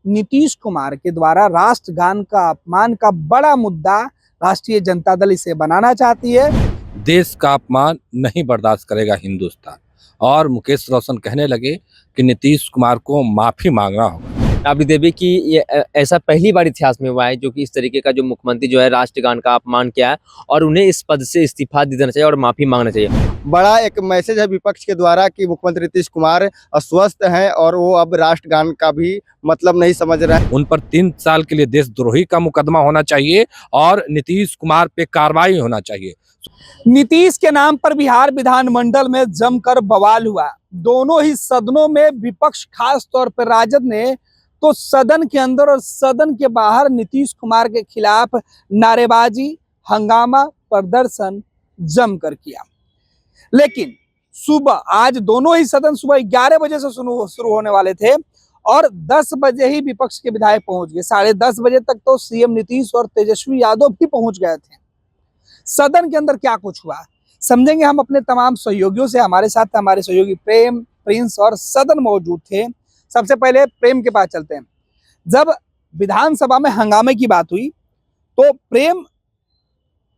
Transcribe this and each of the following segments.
नीतीश कुमार के द्वारा राष्ट्रगान का अपमान का बड़ा मुद्दा राष्ट्रीय जनता दल इसे बनाना चाहती है। देश का अपमान नहीं बर्दाश्त करेगा हिंदुस्तान। और मुकेश रोशन कहने लगे कि नीतीश कुमार को माफी मांगना होगा। राबड़ी देवी की ये ऐसा पहली बार इतिहास में हुआ है जो कि इस तरीके का जो मुख्यमंत्री जो है राष्ट्रगान का अपमान किया है और उन्हें इस पद से इस्तीफा दे देना चाहिए और माफी मांगना चाहिए। बड़ा एक मैसेज है विपक्ष के द्वारा कि मुख्यमंत्री नीतीश कुमार अस्वस्थ हैं और वो अब राष्ट्रगान का भी मतलब नहीं समझ रहे हैं। उन पर 3 साल के लिए देशद्रोही का मुकदमा होना चाहिए और नीतीश कुमार पे कार्रवाई होना चाहिए। नीतीश के नाम पर बिहार विधानमंडल में जमकर बवाल हुआ। दोनों ही सदनों में विपक्ष, खास तौर पर राजद ने तो सदन के अंदर और सदन के बाहर नीतीश कुमार के खिलाफ नारेबाजी, हंगामा, प्रदर्शन जमकर किया। लेकिन सुबह आज दोनों ही सदन सुबह 11 बजे से शुरू होने वाले थे और 10 बजे ही विपक्ष के विधायक पहुंच गए। 10:30 बजे तक तो सीएम नीतीश और तेजस्वी यादव भी पहुंच गए थे। सदन के अंदर क्या कुछ हुआ समझेंगे हम अपने तमाम सहयोगियों से। हमारे साथ हमारे सहयोगी प्रेम, प्रिंस और सदन मौजूद थे। सबसे पहले प्रेम के पास चलते हैं। जब विधानसभा में हंगामे की बात हुई तो प्रेम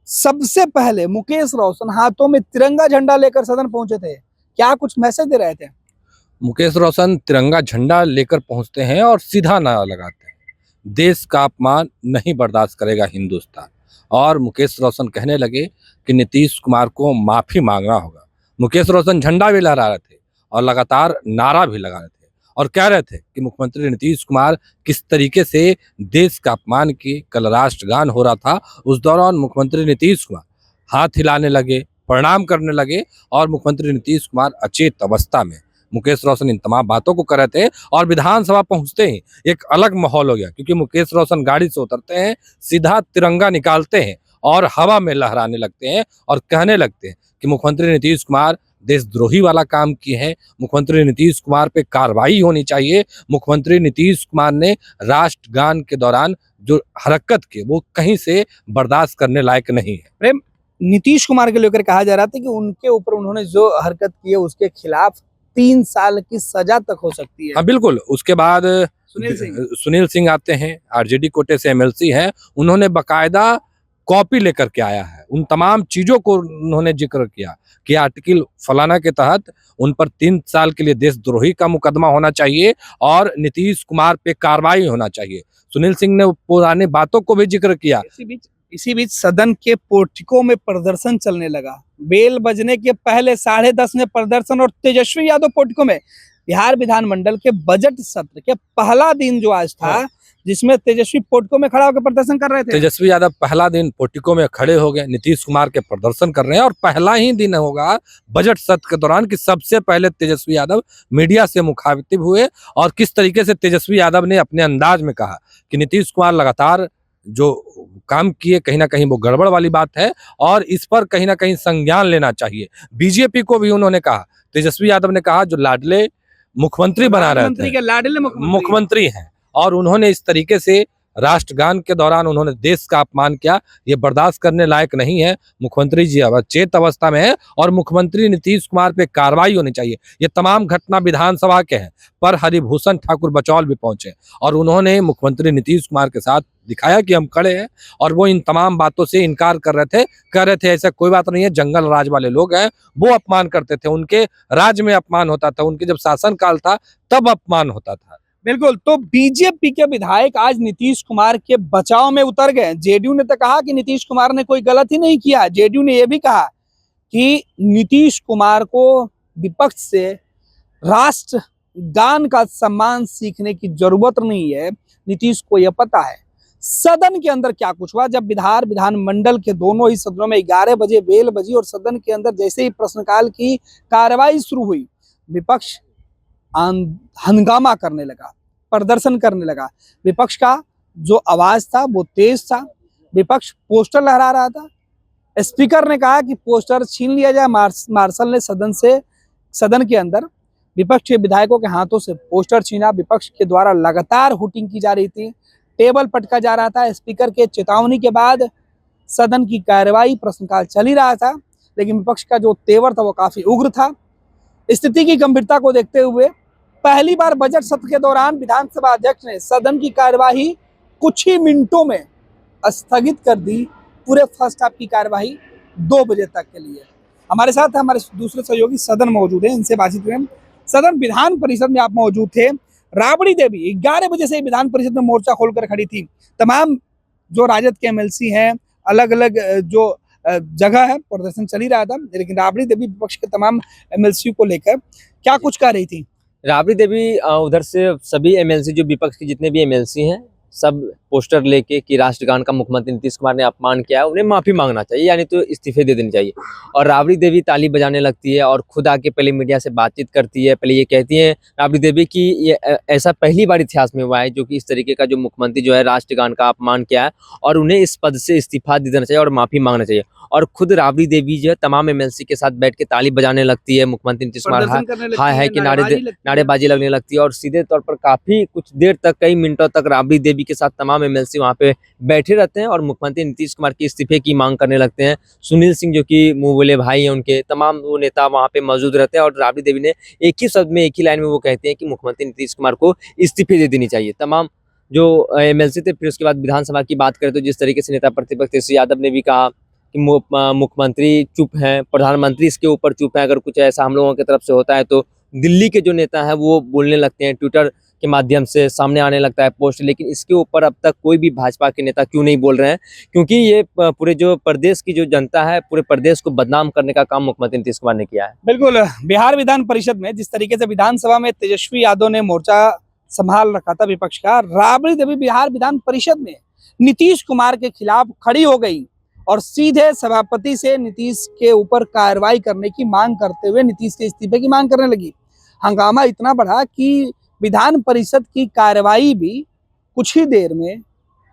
सबसे पहले मुकेश रोशन हाथों में तिरंगा झंडा लेकर सदन पहुंचे थे। क्या कुछ मैसेज दे रहे थे? मुकेश रोशन तिरंगा झंडा लेकर पहुंचते हैं और सीधा नारा लगाते हैं, देश का अपमान नहीं बर्दाश्त करेगा हिंदुस्तान। और मुकेश रोशन कहने लगे कि नीतीश कुमार को माफी मांगना होगा। मुकेश रोशन झंडा भी लहरा रहे थे और लगातार नारा भी लगा रहे थे और कह रहे थे कि मुख्यमंत्री नीतीश कुमार किस तरीके से देश का अपमान की। कल राष्ट्रगान हो रहा था, उस दौरान मुख्यमंत्री नीतीश कुमार हाथ हिलाने लगे, प्रणाम करने लगे और मुख्यमंत्री नीतीश कुमार अचेत अवस्था में। मुकेश रोशन इन तमाम बातों को कर रहे थे और विधानसभा पहुंचते ही एक अलग माहौल हो गया, क्योंकि मुकेश रोशन गाड़ी से उतरते हैं, सीधा तिरंगा निकालते हैं और हवा में लहराने लगते हैं और कहने लगते हैं कि मुख्यमंत्री नीतीश कुमार देशद्रोही वाला काम किए हैं, मुख्यमंत्री नीतीश कुमार पे कार्रवाई होनी चाहिए। मुख्यमंत्री नीतीश कुमार ने राष्ट्रगान के दौरान जो हरकत की वो कहीं से बर्दाश्त करने लायक नहीं है। प्रेम, नीतीश कुमार के लेकर कहा जा रहा था कि उनके ऊपर उन्होंने जो हरकत की है उसके खिलाफ 3 साल की सजा तक हो सकती है। हाँ बिल्कुल। उसके बाद सुनील सिंह आते हैं, आरजेडी कोटे से एमएलसी हैं। उन्होंने बकायदा कॉपी लेकर के आया है, उन तमाम चीजों को उन्होंने जिक्र किया कि आर्टिकल फलाना के तहत उन पर 3 साल के लिए देशद्रोही का मुकदमा होना चाहिए और नीतीश कुमार पे कार्रवाई होना चाहिए। सुनील सिंह ने पुरानी बातों को भी जिक्र किया। इसी बीच सदन के पोर्टिको में प्रदर्शन चलने लगा। बेल बजने के पहले 10:30 में प्रदर्शन और तेजस्वी यादव पोर्टिको में। बिहार विधानमंडल के बजट सत्र के पहला दिन जो आज था, जिसमें तेजस्वी पोर्टिको में खड़ा होकर प्रदर्शन कर रहे थे। तेजस्वी यादव पहला दिन पोर्टिको में खड़े हो गए, नीतीश कुमार के प्रदर्शन कर रहे हैं और पहला ही दिन होगा बजट सत्र के दौरान कि सबसे पहले तेजस्वी यादव मीडिया से मुखातिब हुए और किस तरीके से तेजस्वी यादव ने अपने अंदाज में कहा कि नीतीश कुमार लगातार जो काम किए कहीं ना कहीं वो गड़बड़ वाली बात है और इस पर कहीं ना कहीं संज्ञान लेना चाहिए। बीजेपी को भी उन्होंने कहा, तेजस्वी यादव ने कहा जो लाडले मुख्यमंत्री बना रहे थे, लाडले मुख्यमंत्री हैं और उन्होंने इस तरीके से राष्ट्रगान के दौरान उन्होंने देश का अपमान किया, ये बर्दाश्त करने लायक नहीं है। मुख्यमंत्री जी अचेत अवस्था में है और मुख्यमंत्री नीतीश कुमार पे कार्रवाई होनी चाहिए। ये तमाम घटना विधानसभा के हैं, पर हरिभूषण ठाकुर बचौल भी पहुंचे और उन्होंने मुख्यमंत्री नीतीश कुमार के साथ दिखाया कि हम खड़े हैं और वो इन तमाम बातों से इनकार कर रहे थे, कह रहे थे ऐसा कोई बात नहीं है, जंगल राज वाले लोग हैं, वो अपमान करते थे, उनके राज में अपमान होता था, उनके जब शासन काल था तब अपमान होता था। बिल्कुल। तो बीजेपी के विधायक आज नीतीश कुमार के बचाव में उतर गए। जेडीयू ने तो कहा कि नीतीश कुमार ने कोई गलत ही नहीं किया। जेडीयू ने यह भी कहा कि नीतीश कुमार को विपक्ष से राष्ट्रगान का सम्मान सीखने की जरूरत नहीं है, नीतीश को यह पता है। सदन के अंदर क्या कुछ हुआ जब बिहार विधानमंडल के दोनों ही सदनों में 11 बजे बेल बजी और सदन के अंदर जैसे ही प्रश्नकाल की कार्रवाई शुरू हुई, विपक्ष हंगामा करने लगा, प्रदर्शन करने लगा। विपक्ष का जो आवाज था वो तेज था, विपक्ष पोस्टर लहरा रहा था। स्पीकर ने कहा कि पोस्टर छीन लिया जाए। मार्शल ने सदन के अंदर विपक्ष के विधायकों के हाथों से पोस्टर छीना। विपक्ष के द्वारा लगातार हुटिंग की जा रही थी, टेबल पटका जा रहा था। स्पीकर के चेतावनी के बाद सदन की कार्यवाही, प्रश्नकाल चल ही रहा था, लेकिन विपक्ष का जो तेवर था वो काफी उग्र था। स्थिति की गंभीरता को देखते हुए पहली बार बजट सत्र के दौरान विधानसभा अध्यक्ष ने सदन की कार्यवाही कुछ ही मिनटों में स्थगित कर दी। पूरे फर्स्ट हाफ की कार्यवाही 2 बजे तक के लिए। हमारे साथ हमारे दूसरे सहयोगी सदन मौजूद हैं, इनसे बातचीत करें। सदन विधान परिषद में आप मौजूद थे। राबड़ी देवी 11 बजे से विधान परिषद में मोर्चा खोलकर खड़ी थी। तमाम जो राजद के एमएलसी हैं, अलग अलग जो जगह है प्रदर्शन चल ही रहा था, लेकिन राबड़ी देवी विपक्ष के तमाम एमएलसी को लेकर क्या कुछ कह रही थी? राबड़ी देवी उधर से सभी एमएलसी, जो विपक्ष के जितने भी एमएलसी हैं, सब पोस्टर लेके कि राष्ट्रगान का मुख्यमंत्री नीतीश कुमार ने अपमान किया है, उन्हें माफी मांगना चाहिए, यानी तो इस्तीफे दे देनी चाहिए। और राबड़ी देवी ताली बजाने लगती है और खुद आके पहले मीडिया से बातचीत करती है। पहले ये कहती है राबड़ी देवी कि ये ऐसा पहली बार इतिहास में हुआ है जो कि इस तरीके का जो मुख्यमंत्री जो है राष्ट्रगान का अपमान किया है, और उन्हें इस पद से इस्तीफा दे देना चाहिए और माफी मांगना चाहिए। और खुद राबड़ी देवी जो है तमाम एमएलसी के साथ बैठ के ताली बजाने लगती है, मुख्यमंत्री नीतीश कुमार हाय हाय कि नारेबाजी लगने लगती है। और सीधे तौर पर काफी कुछ देर तक, कई मिनटों तक राबड़ी देवी के साथ तमाम एमएलसी वहां पे बैठे रहते हैं और मुख्यमंत्री नीतीश कुमार के इस्तीफे की मांग करने लगते हैं। सुनील सिंह जो कि मुंह बोले भाई हैं उनके, तमाम वो नेता वहां पे मौजूद रहते हैं। और राबड़ी देवी ने एक ही शब्द में, एक ही लाइन में वो कहते हैं कि मुख्यमंत्री नीतीश कुमार को इस्तीफे दे देनी चाहिए तमाम जो एमएलसी थे। फिर उसके बाद विधानसभा की बात करें तो जिस तरीके से नेता प्रतिपक्ष तेजस्वी यादव ने भी कहा कि मुख्यमंत्री चुप हैं, प्रधानमंत्री इसके ऊपर चुप हैं, अगर कुछ ऐसा हम लोगों की तरफ से होता है तो दिल्ली के जो नेता हैं वो बोलने लगते हैं, ट्विटर के माध्यम से सामने आने लगता है पोस्ट। लेकिन इसके ऊपर अब तक कोई भी भाजपा के नेता क्यों नहीं बोल रहे हैं? क्योंकि ये पूरे जो प्रदेश की जो जनता है, पूरे प्रदेश को बदनाम करने का काम मुख्यमंत्री नीतीश कुमार ने किया है। बिल्कुल, बिहार विधान परिषद में जिस तरीके से विधानसभा में तेजस्वी यादव ने मोर्चा संभाल रखा था विपक्ष का, राबड़ी देवी बिहार विधान परिषद में नीतीश कुमार के खिलाफ खड़ी हो गई और सीधे सभापति से नीतीश के ऊपर कार्रवाई करने की मांग करते हुए नीतीश के इस्तीफे की मांग करने लगी। हंगामा इतना बढ़ा कि विधान परिषद की कार्यवाही भी कुछ ही देर में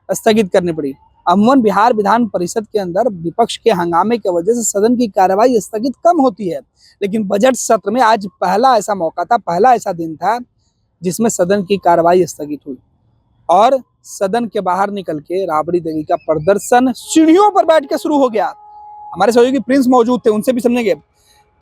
स्थगित करनी पड़ी। अमूमन बिहार विधान परिषद के अंदर विपक्ष के हंगामे की वजह से सदन की कार्यवाही स्थगित कम होती है, लेकिन बजट सत्र में आज पहला ऐसा मौका था, पहला ऐसा दिन था जिसमें सदन की कार्यवाही स्थगित हुई और सदन के बाहर निकल के राबड़ी देवी का प्रदर्शन सीढ़ियों पर बैठ के शुरू हो गया। हमारे सहयोगी प्रिंस मौजूद थे, उनसे भी समझेंगे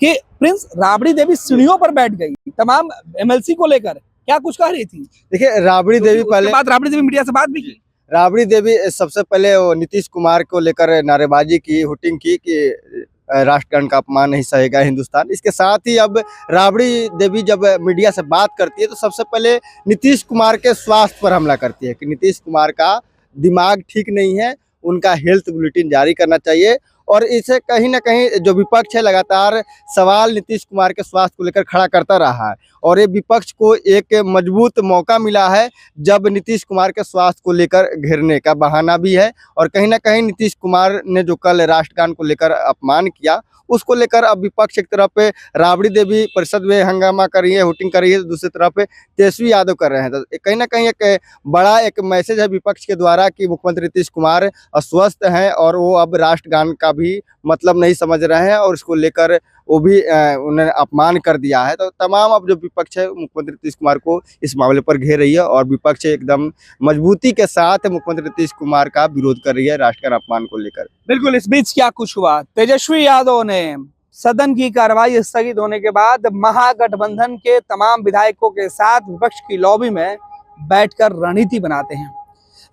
कि प्रिंस, राबड़ी देवी सीढ़ियों पर बैठ गई तमाम एमएलसी को लेकर, क्या कुछ कह रही थी? देखिए, राबड़ी देवी पहले राबड़ी देवी मीडिया से बात भी की। राबड़ी देवी सबसे पहले वो नीतीश कुमार को लेकर नारेबाजी की, हुटिंग की कि राष्ट्रगान का अपमान नहीं सहेगा हिंदुस्तान। इसके साथ ही अब राबड़ी देवी जब मीडिया से बात करती है तो सबसे पहले नीतीश कुमार के स्वास्थ्य पर हमला करती है कि नीतीश कुमार का दिमाग ठीक नहीं है, उनका हेल्थ बुलेटिन जारी करना चाहिए। और इसे कहीं ना कहीं जो विपक्ष है लगातार सवाल नीतीश कुमार के स्वास्थ्य को लेकर खड़ा करता रहा है और ये विपक्ष को एक मजबूत मौका मिला है जब नीतीश कुमार के स्वास्थ्य को लेकर घेरने का बहाना भी है। और कहीं ना कहीं नीतीश कुमार ने जो कल राष्ट्रगान को लेकर अपमान किया उसको लेकर अब विपक्ष एक तरफ पे राबड़ी देवी परिषद में हंगामा कर रही है, हुटिंग कर रही है, दूसरी तरफ पे तेजस्वी यादव कर रहे हैं। तो कहीं ना कहीं एक बड़ा एक मैसेज है विपक्ष के द्वारा कि मुख्यमंत्री नीतीश कुमार अस्वस्थ हैं और वो अब राष्ट्रगान का भी मतलब नहीं समझ रहे हैं और इसको लेकर वो भी उन्होंने अपमान कर दिया है। तो तमाम अब जो विपक्ष है मुख्यमंत्री नीतीश कुमार को इस मामले पर घेर रही है और विपक्ष एकदम मजबूती के साथ मुख्यमंत्री नीतीश कुमार का विरोध कर रही है राष्ट्रगान अपमान को लेकर। बिल्कुल, इस बीच क्या कुछ हुआ? तेजस्वी यादव ने सदन की कार्रवाई स्थगित होने के बाद महागठबंधन के तमाम विधायकों के साथ विपक्ष की लॉबी में बैठकर रणनीति बनाते हैं।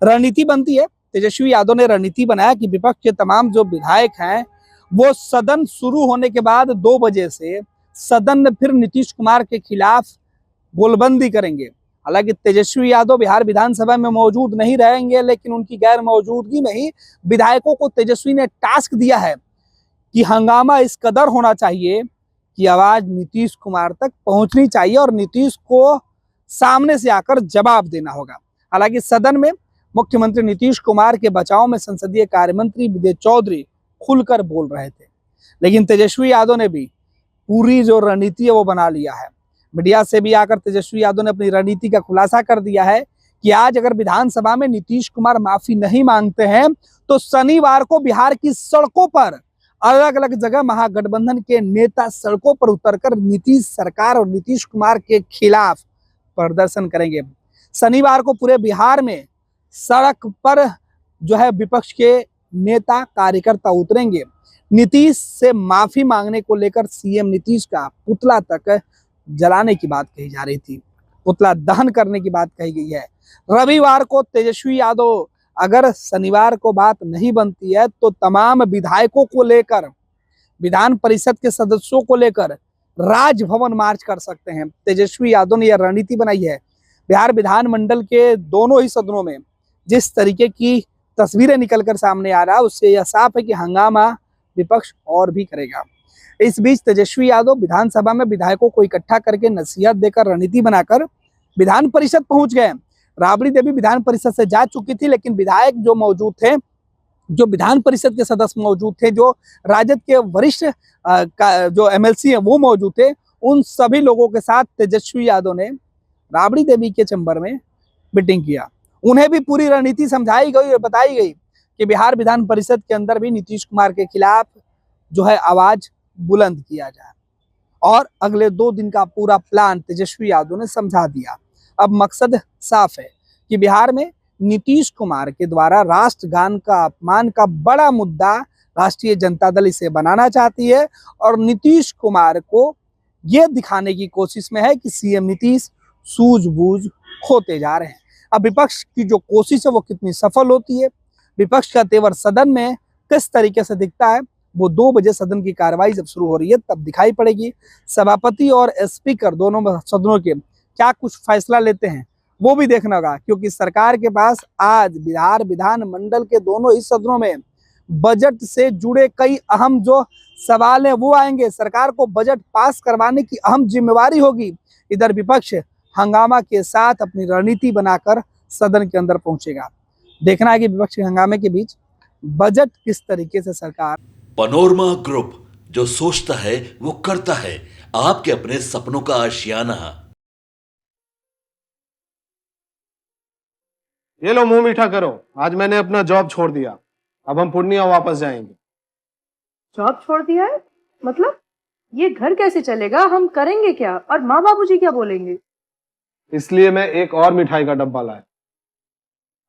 रणनीति बनती है, तेजस्वी यादव ने रणनीति बनाया कि विपक्ष के तमाम जो विधायक हैं वो सदन शुरू होने के बाद 2 बजे से सदन में फिर नीतीश कुमार के खिलाफ गोलबंदी करेंगे। हालांकि तेजस्वी यादव बिहार विधानसभा में मौजूद नहीं रहेंगे, लेकिन उनकी गैर मौजूदगी में ही विधायकों को तेजस्वी ने टास्क दिया है कि हंगामा इस कदर होना चाहिए कि आवाज नीतीश कुमार तक पहुंचनी चाहिए और नीतीश को सामने से आकर जवाब देना होगा। हालांकि सदन में मुख्यमंत्री नीतीश कुमार के बचाव में संसदीय कार्य मंत्री विजय चौधरी खुलकर बोल रहे थे, लेकिन तेजस्वी यादव ने भी पूरी जो रणनीति है वो बना लिया है। मीडिया से भी आकर तेजस्वी यादव ने अपनी रणनीति का खुलासा कर दिया है कि आज अगर विधानसभा में नीतीश कुमार माफी नहीं मांगते हैं तो शनिवार को बिहार की सड़कों पर अलग अलग जगह महागठबंधन के नेता सड़कों पर उतरकर नीतीश सरकार और नीतीश कुमार के खिलाफ प्रदर्शन करेंगे। शनिवार को पूरे बिहार में सड़क पर जो है विपक्ष के नेता कार्यकर्ता उतरेंगे। नीतीश से माफी मांगने को लेकर सीएम नीतीश का पुतला तक जलाने की बात कही जा रही थी। पुतला दहन करने की बात कही गई है। रविवार को तेजस्वी यादव, अगर शनिवार को बात नहीं बनती है तो तमाम विधायकों को लेकर, विधान परिषद के सदस्यों को लेकर राजभवन मार्च कर सकते हैं। तेजस्वी यादव ने यह रणनीति बनाई है। बिहार विधानमंडल के दोनों ही सदनों में जिस तरीके की तस्वीरें निकलकर सामने आ रहा है, उससे यह साफ है कि हंगामा विपक्ष और भी करेगा। इस बीच तेजस्वी यादव विधानसभा में विधायकों को इकट्ठा करके नसीहत देकर, रणनीति बनाकर विधान परिषद पहुंच गए। राबड़ी देवी विधान परिषद से जा चुकी थी, लेकिन विधायक जो मौजूद थे, जो विधान परिषद के सदस्य मौजूद थे, जो राजद के वरिष्ठ जो एमएलसी हैं वो मौजूद थे, उन सभी लोगों के साथ तेजस्वी यादव ने राबड़ी देवी के चैम्बर में मीटिंग किया। उन्हें भी पूरी रणनीति समझाई गई और बताई गई कि बिहार विधान परिषद के अंदर भी नीतीश कुमार के खिलाफ जो है आवाज बुलंद किया जाए, और अगले 2 दिन का पूरा प्लान तेजस्वी यादव ने समझा दिया। अब मकसद साफ है कि बिहार में नीतीश कुमार के द्वारा राष्ट्रगान का अपमान का बड़ा मुद्दा राष्ट्रीय जनता दल इसे बनाना चाहती है, और नीतीश कुमार को यह दिखाने की कोशिश में है कि सीएम नीतीश सूझबूझ खोते जा रहे हैं। अब विपक्ष की जो कोशिश है वो कितनी सफल होती है, विपक्ष का तेवर सदन में किस तरीके से दिखता है, वो 2 बजे सदन की कार्रवाई जब शुरू हो रही है तब दिखाई पड़ेगी। सभापति और स्पीकर दोनों सदनों के क्या कुछ फैसला लेते हैं वो भी देखना होगा, क्योंकि सरकार के पास आज बिहार विधानमंडल के दोनों ही सदनों में बजट से जुड़े कई अहम जो सवाल हैं वो आएंगे। सरकार को बजट पास करवाने की अहम जिम्मेवारी होगी। इधर विपक्ष हंगामा के साथ अपनी रणनीति बनाकर सदन के अंदर पहुंचेगा। देखना है कि विपक्ष के हंगामे के बीच बजट किस तरीके से सरकार। पनोरमा ग्रुप, जो सोचता है वो करता है। आपके अपने सपनों का आशियाना। ये लो, मुंह मीठा करो। आज मैंने अपना जॉब छोड़ दिया, अब हम पूर्णिया वापस जाएंगे। जॉब छोड़ दिया है? मतलब ये घर कैसे चलेगा? हम करेंगे क्या? और माँ बाबूजी क्या बोलेंगे? इसलिए मैं एक और मिठाई का डब्बा लाया।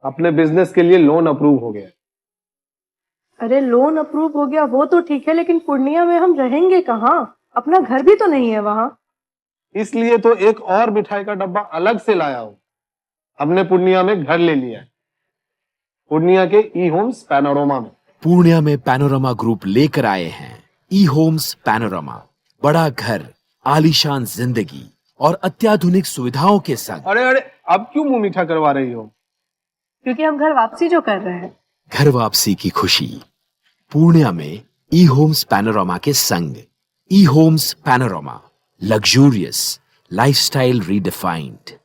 अपने बिजनेस के लिए लोन अप्रूव हो गया। अरे लोन अप्रूव हो गया वो तो ठीक है, लेकिन पूर्णिया में हम रहेंगे कहाँ? अपना घर भी तो नहीं है वहां। इसलिए तो एक और मिठाई का डब्बा अलग से लाया हूं। हमने पूर्णिया में घर ले लिया है, पूर्णिया के ई होम्स पैनोरमा में। पूर्णिया में पैनोरमा ग्रुप लेकर आए हैं ई होम्स पैनोरमा। बड़ा घर, आलीशान जिंदगी और अत्याधुनिक सुविधाओं के संग। अरे अब क्यों मुंह मीठा करवा रही हो? क्योंकि हम घर वापसी जो कर रहे हैं। घर वापसी की खुशी पूर्णिया में ई होम्स पैनोरमा के संग। E homes panorama, luxurious lifestyle redefined.